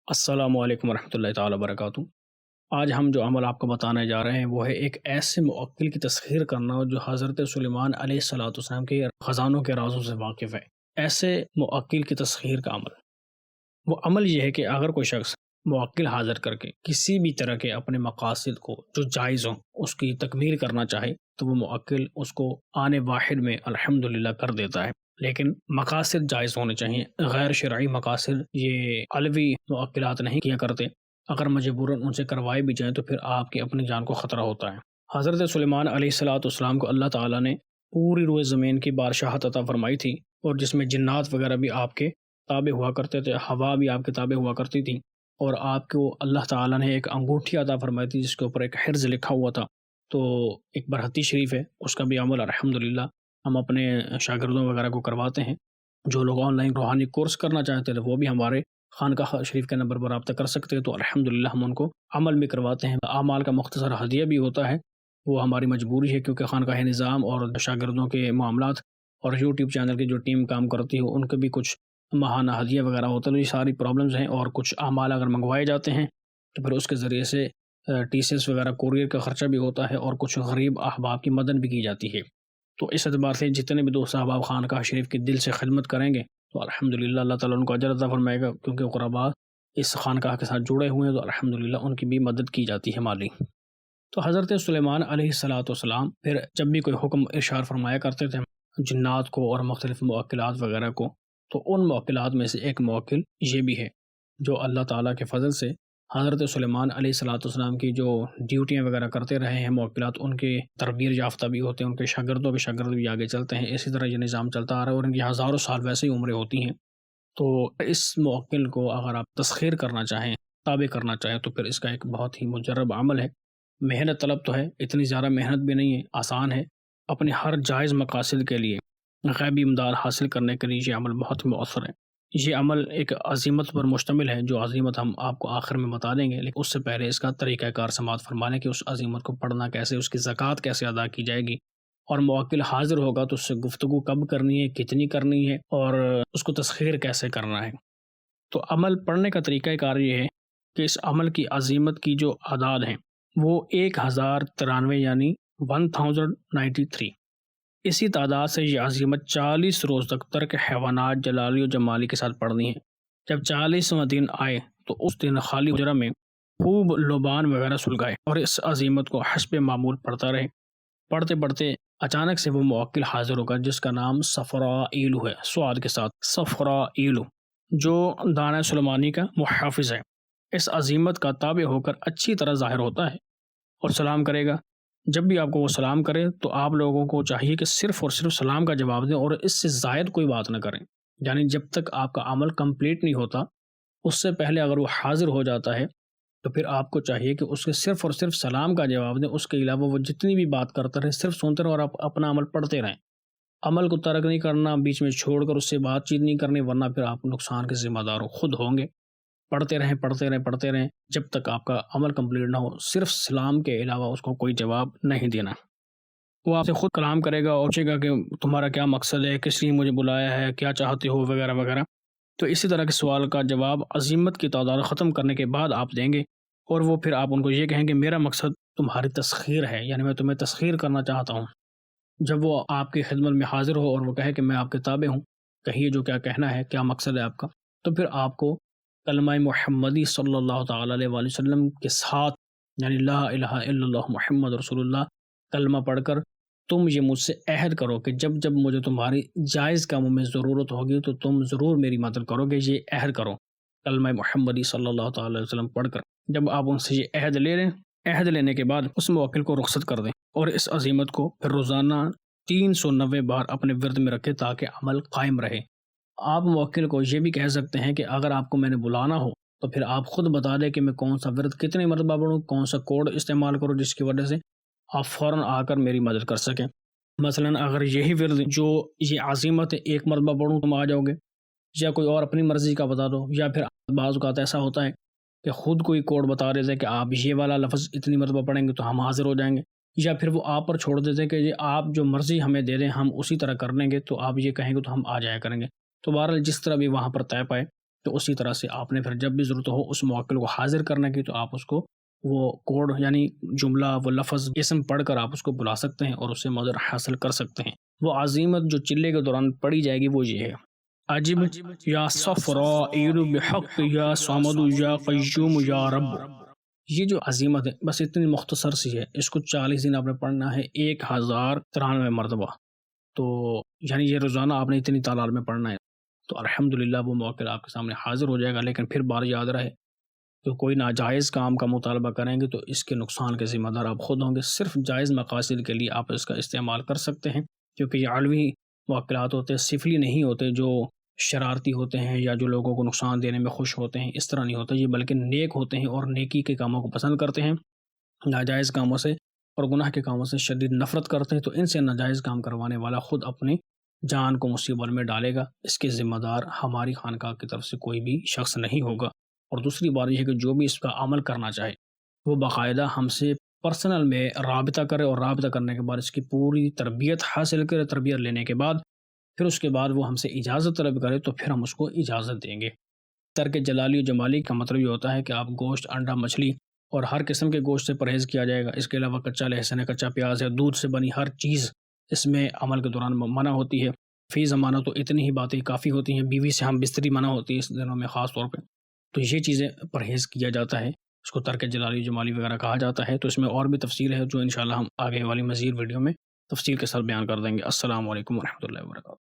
السلام علیکم ورحمۃ اللہ تعالیٰ وبرکاتہ۔ آج ہم جو عمل آپ کو بتانے جا رہے ہیں وہ ہے ایک ایسے موکل کی تسخیر کرنا جو حضرت سلیمان علیہ الصلوۃ والسلام کے خزانوں کے رازوں سے واقف ہے۔ ایسے موکل کی تسخیر کا عمل، وہ عمل یہ ہے کہ اگر کوئی شخص موکل حاضر کر کے کسی بھی طرح کے اپنے مقاصد کو جو جائز ہوں اس کی تکمیل کرنا چاہے تو وہ موکل اس کو آنے واحد میں الحمدللہ کر دیتا ہے، لیکن مقاصد جائز ہونے چاہیے۔ غیر شرعی مقاصد یہ علوی موکلات نہیں کیا کرتے، اگر مجبوراً ان سے کروائے بھی جائیں تو پھر آپ کی اپنی جان کو خطرہ ہوتا ہے۔ حضرت سلیمان علیہ الصلوۃ والسلام کو اللہ تعالیٰ نے پوری روئے زمین کی بادشاہت عطا فرمائی تھی، اور جس میں جنات وغیرہ بھی آپ کے تابع ہوا کرتے تھے، ہوا بھی آپ کے تابع ہوا کرتی تھی، اور آپ کو اللہ تعالیٰ نے ایک انگوٹھی عطا فرمائی تھی جس کے اوپر ایک حرز لکھا ہوا تھا۔ تو ایک برحتی شریف ہے، اس کا بھی عمل الحمدللہ ہم اپنے شاگردوں وغیرہ کو کرواتے ہیں۔ جو لوگ آن لائن روحانی کورس کرنا چاہتے ہیں وہ بھی ہمارے خانقاہ شریف کے نمبر پر رابطہ کر سکتے ہیں، تو الحمدللہ ہم ان کو عمل بھی کرواتے ہیں۔ اعمال کا مختصر ہدیہ بھی ہوتا ہے، وہ ہماری مجبوری ہے کیونکہ خانقاہ نظام اور شاگردوں کے معاملات اور یوٹیوب چینل کی جو ٹیم کام کرتی ہے ان کے بھی کچھ ماہانہ ہدیہ وغیرہ ہوتا ہے۔ یہ ساری پرابلمز ہیں، اور کچھ اعمال اگر منگوائے جاتے ہیں تو پھر اس کے ذریعے سے ٹی سی ایس وغیرہ کوریئر کا خرچہ بھی ہوتا ہے، اور کچھ غریب احباب کی مدد بھی کی جاتی ہے۔ تو اس اعتبار سے جتنے بھی دوست احباب خانقاہ شریف کی دل سے خدمت کریں گے تو الحمدللہ اللہ تعالیٰ ان کو اجر عطا فرمائے گا، کیونکہ قربا اس خانقاہ کے ساتھ جڑے ہوئے ہیں تو الحمدللہ ان کی بھی مدد کی جاتی ہے مالی۔ تو حضرت سلیمان علیہ الصلوۃ والسلام پھر جب بھی کوئی حکم ارشاد فرمایا کرتے تھے جنات کو اور مختلف موکلات وغیرہ کو، تو ان موکلات میں سے ایک موکل یہ بھی ہے جو اللہ تعالیٰ کے فضل سے حضرت سلیمان علیہ الصلوۃ والسلام کی جو ڈیوٹیاں وغیرہ کرتے رہے ہیں موکلات، ان کے تربیت یافتہ بھی ہوتے ہیں، ان کے شاگردوں کے شاگرد بھی آگے چلتے ہیں۔ اسی طرح یہ نظام چلتا آ رہا ہے، اور ان کی ہزاروں سال ویسے ہی عمریں ہوتی ہیں۔ تو اس موکل کو اگر آپ تسخیر کرنا چاہیں، تابع کرنا چاہیں، تو پھر اس کا ایک بہت ہی مجرب عمل ہے۔ محنت طلب تو ہے، اتنی زیادہ محنت بھی نہیں ہے، آسان ہے۔ اپنے ہر جائز مقاصد کے لیے غیبی امداد حاصل کرنے کے لیے یہ عمل بہت ہی مؤثر ہے۔ یہ عمل ایک عظیمت پر مشتمل ہے، جو عظیمت ہم آپ کو آخر میں بتا دیں گے، لیکن اس سے پہلے اس کا طریقہ کار سماعت فرمانے کہ اس عظیمت کو پڑھنا کیسے، اس کی زکوٰۃ کیسے ادا کی جائے گی، اور موکل حاضر ہوگا تو اس سے گفتگو کب کرنی ہے، کتنی کرنی ہے، اور اس کو تسخیر کیسے کرنا ہے۔ تو عمل پڑھنے کا طریقہ کار یہ ہے کہ اس عمل کی عظیمت کی جو اعداد ہیں وہ 1093 یعنی 1093، اسی تعداد سے یہ عظیمت 40 روز تک ترک حیوانات جلالی و جمالی کے ساتھ پڑھنی ہے۔ جب 40واں دن آئے تو اس دن خالی حجرہ میں خوب لبان وغیرہ سلگائے اور اس عظیمت کو حسب معمول پڑھتا رہے۔ پڑھتے پڑھتے اچانک سے وہ موکل حاضر ہوگا جس کا نام صفرائیل ہے، سواد کے ساتھ صفرائیل، جو دانہ سلیمانی کا محافظ ہے۔ اس عظیمت کا تابع ہو کر اچھی طرح ظاہر ہوتا ہے اور سلام کرے گا۔ جب بھی آپ کو وہ سلام کرے تو آپ لوگوں کو چاہیے کہ صرف اور صرف سلام کا جواب دیں، اور اس سے زائد کوئی بات نہ کریں۔ یعنی جب تک آپ کا عمل کمپلیٹ نہیں ہوتا اس سے پہلے اگر وہ حاضر ہو جاتا ہے تو پھر آپ کو چاہیے کہ اس کے صرف اور صرف سلام کا جواب دیں، اس کے علاوہ وہ جتنی بھی بات کرتا رہے صرف سنتے رہیں اور آپ اپنا عمل پڑھتے رہیں۔ عمل کو ترک نہیں کرنا، بیچ میں چھوڑ کر اس سے بات چیت نہیں کرنی، ورنہ پھر آپ نقصان کے ذمہ دار خود ہوں گے۔ پڑھتے رہیں پڑھتے رہیں پڑھتے رہیں جب تک آپ کا عمل کمپلیٹ نہ ہو، صرف سلام کے علاوہ اس کو کوئی جواب نہیں دینا۔ وہ آپ سے خود کلام کرے گا اور پوچھے گا کہ تمہارا کیا مقصد ہے، کس لیے مجھے بلایا ہے، کیا چاہتے ہو، وغیرہ وغیرہ۔ تو اسی طرح کے سوال کا جواب عظیمت کی تعداد ختم کرنے کے بعد آپ دیں گے، اور وہ پھر آپ ان کو یہ کہیں کہ میرا مقصد تمہاری تسخیر ہے، یعنی میں تمہیں تسخیر کرنا چاہتا ہوں۔ جب وہ آپ کی خدمت میں حاضر ہو اور وہ کہے کہ میں آپ کے تابع ہوں، کہیے جو کیا کہنا ہے، کیا مقصد ہے آپ کا، تو پھر آپ کو کلمہ محمدی صلی اللہ تعالیٰ علیہ وآلہ وسلم کے ساتھ، یعنی لا الہ الا اللہ محمد رسول اللہ کلمہ پڑھ کر تم یہ مجھ سے عہد کرو کہ جب جب مجھے تمہاری جائز کاموں میں ضرورت ہوگی تو تم ضرور میری مدد کرو گے، یہ عہد کرو کلمہ محمدی صلی اللہ تعالیٰ علیہ وسلم پڑھ کر۔ جب آپ ان سے یہ عہد لے لیں، عہد لینے کے بعد اس موکل کو رخصت کر دیں، اور اس عظیمت کو پھر روزانہ 390 بار اپنے ورد میں رکھے تاکہ عمل قائم رہے۔ آپ موکل کو یہ بھی کہہ سکتے ہیں کہ اگر آپ کو میں نے بلانا ہو تو پھر آپ خود بتا دیں کہ میں کون سا ورد کتنے مرتبہ پڑھوں، کون سا کوڈ استعمال کروں جس کی وجہ سے آپ فوراً آ کر میری مدد کر سکیں۔ مثلاً اگر یہی ورد جو یہ عظیمت ہے ایک مرتبہ پڑھوں تم آ جاؤ گے، یا کوئی اور اپنی مرضی کا بتا دو، یا پھر بعض اوقات ایسا ہوتا ہے کہ خود کوئی کوڈ بتا دیتے ہیں کہ آپ یہ والا لفظ اتنی مرتبہ پڑھیں گے تو ہم حاضر ہو جائیں گے، یا پھر وہ آپ پر چھوڑ دیتے ہیں کہ یہ آپ جو مرضی ہمیں دے دیں ہم اسی طرح کر لیں گے، تو آپ یہ کہیں گے تو ہم آ جایا کریں گے۔ تو بہرحال جس طرح بھی وہاں پر طے پائے تو اسی طرح سے آپ نے پھر جب بھی ضرورت ہو اس موکل کو حاضر کرنے کی تو آپ اس کو وہ کوڈ یعنی جملہ وہ لفظ اسم پڑھ کر آپ اس کو بلا سکتے ہیں اور اس سے مدد حاصل کر سکتے ہیں۔ وہ عظیمت جو چلے کے دوران پڑھی جائے گی وہ یہ ہے: عجب یا صفرائیل بحق یا صمد یا قیوم یا رب۔ یہ جو عظیمت ہے بس اتنی مختصر سی ہے، اس کو 40 دن آپ نے پڑھنا ہے 1093 مرتبہ، تو یعنی یہ روزانہ آپ نے اتنی تعداد میں پڑھنا ہے، تو الحمدللہ وہ موکل آپ کے سامنے حاضر ہو جائے گا۔ لیکن پھر بات یاد رہے کہ کوئی ناجائز کام کا مطالبہ کریں گے تو اس کے نقصان کے ذمہ دار آپ خود ہوں گے۔ صرف جائز مقاصد کے لیے آپ اس کا استعمال کر سکتے ہیں، کیونکہ یہ علوی موکلات ہوتے ہیں، سفلی نہیں ہوتے جو شرارتی ہوتے ہیں یا جو لوگوں کو نقصان دینے میں خوش ہوتے ہیں، اس طرح نہیں ہوتا یہ، بلکہ نیک ہوتے ہیں اور نیکی کے کاموں کو پسند کرتے ہیں، ناجائز کاموں سے اور گناہ کے کاموں سے شدید نفرت کرتے ہیں۔ تو ان سے ناجائز کام کروانے والا خود اپنے جان کو مصیبت میں ڈالے گا، اس کے ذمہ دار ہماری خانقاہ کی طرف سے کوئی بھی شخص نہیں ہوگا۔ اور دوسری بات یہ ہے کہ جو بھی اس کا عمل کرنا چاہے وہ باقاعدہ ہم سے پرسنل میں رابطہ کرے، اور رابطہ کرنے کے بعد اس کی پوری تربیت حاصل کرے، تربیت لینے کے بعد پھر اس کے بعد وہ ہم سے اجازت طلب کرے تو پھر ہم اس کو اجازت دیں گے۔ ترک جلالی و جمالی کا مطلب یہ ہوتا ہے کہ آپ گوشت، انڈا، مچھلی اور ہر قسم کے گوشت سے پرہیز کیا جائے گا۔ اس کے علاوہ کچا لہسن ہے، کچا پیاز ہے، دودھ سے بنی ہر چیز اس میں عمل کے دوران منع ہوتی ہے۔ فی زمانہ تو اتنی ہی باتیں کافی ہوتی ہیں، بیوی سے ہم بستری منع ہوتی ہے اس دنوں میں خاص طور پہ، تو یہ چیزیں پرہیز کیا جاتا ہے، اس کو ترک جلالی و جمالی وغیرہ کہا جاتا ہے۔ تو اس میں اور بھی تفصیل ہے جو انشاءاللہ ہم آگے والی مزید ویڈیو میں تفصیل کے ساتھ بیان کر دیں گے۔ السلام علیکم ورحمۃ اللہ وبرکاتہ۔